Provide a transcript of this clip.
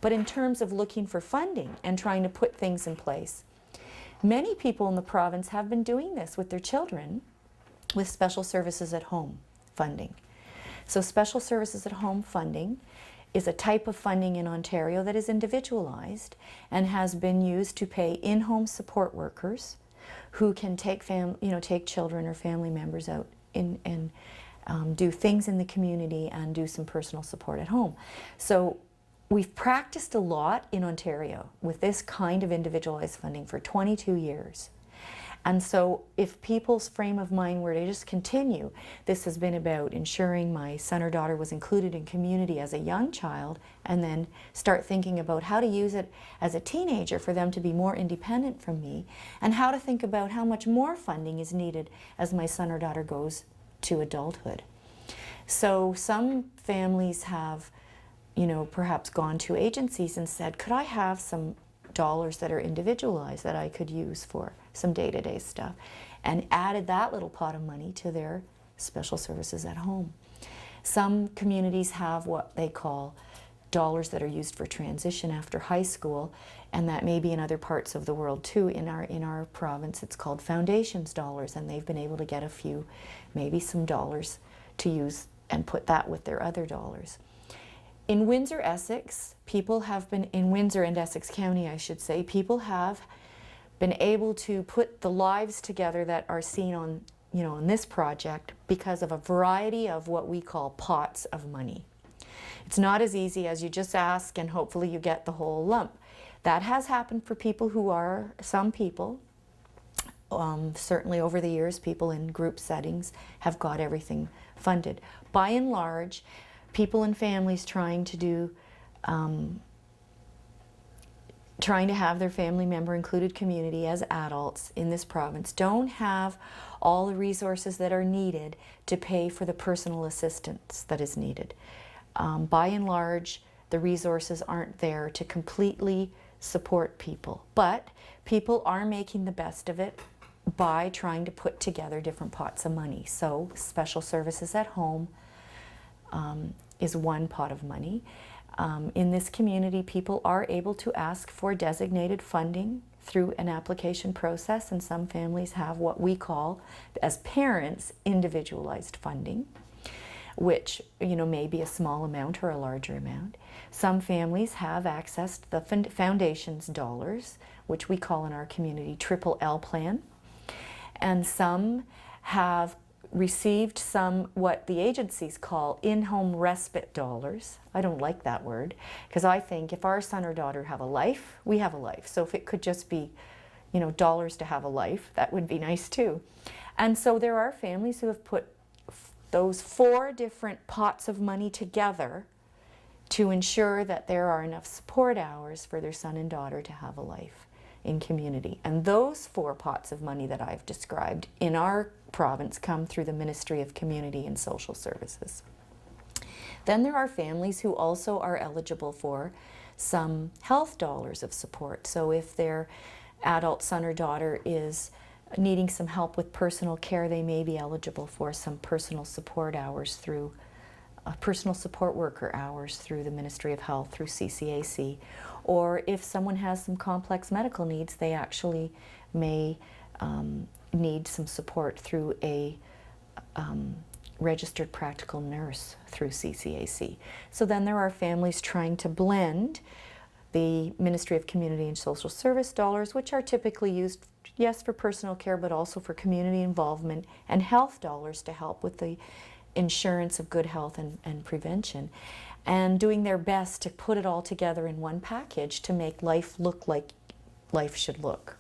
But in terms of looking for funding and trying to put things in place, many people in the province have been doing this with their children with special services at home funding. So special services at home funding is a type of funding in Ontario that is individualized and has been used to pay in-home support workers who can take take children or family members out and do things in the community and do some personal support at home. So we've practiced a lot in Ontario with this kind of individualized funding for 22 years. And so if people's frame of mind were to just continue, this has been about ensuring my son or daughter was included in community as a young child, and then start thinking about how to use it as a teenager for them to be more independent from me, and how to think about how much more funding is needed as my son or daughter goes to adulthood. So some families have, perhaps gone to agencies and said, could I have some dollars that are individualized that I could use for some day-to-day stuff, and added that little pot of money to their special services at home. Some communities have what they call dollars that are used for transition after high school, and that may be in other parts of the world too. In our province it's called foundations dollars, and they've been able to get a few, maybe some dollars to use and put that with their other dollars. In Windsor, Essex, people have been, in Windsor and Essex County I should say, people have been able to put the lives together that are seen on, on this project because of a variety of what we call pots of money. It's not as easy as you just ask and hopefully you get the whole lump. That has happened for people who are, some people, certainly over the years, people in group settings have got everything funded. By and large, people and families trying to have their family member included community as adults in this province don't have all the resources that are needed to pay for the personal assistance that is needed. By and large, the resources aren't there to completely support people, but people are making the best of it by trying to put together different pots of money. So special services at home is one pot of money. In this community, people are able to ask for designated funding through an application process, and some families have what we call, as parents, individualized funding, which may be a small amount or a larger amount. Some families have accessed the foundation's dollars, which we call in our community Triple L plan, and some have received some what the agencies call in-home respite dollars. I don't like that word, because I think if our son or daughter have a life, we have a life. So if it could just be, dollars to have a life, that would be nice too. And so there are families who have put those 4 different pots of money together to ensure that there are enough support hours for their son and daughter to have a life in community. And those 4 pots of money that I've described in our province come through the Ministry of Community and Social Services. Then there are families who also are eligible for some health dollars of support. So if their adult son or daughter is needing some help with personal care, they may be eligible for some personal support hours through personal support worker hours through the Ministry of Health, through CCAC. Or if someone has some complex medical needs, they actually may need some support through a registered practical nurse through CCAC. So then there are families trying to blend the Ministry of Community and Social Service dollars, which are typically used, yes, for personal care, but also for community involvement, and health dollars to help with the insurance of good health and prevention, and doing their best to put it all together in one package to make life look like life should look.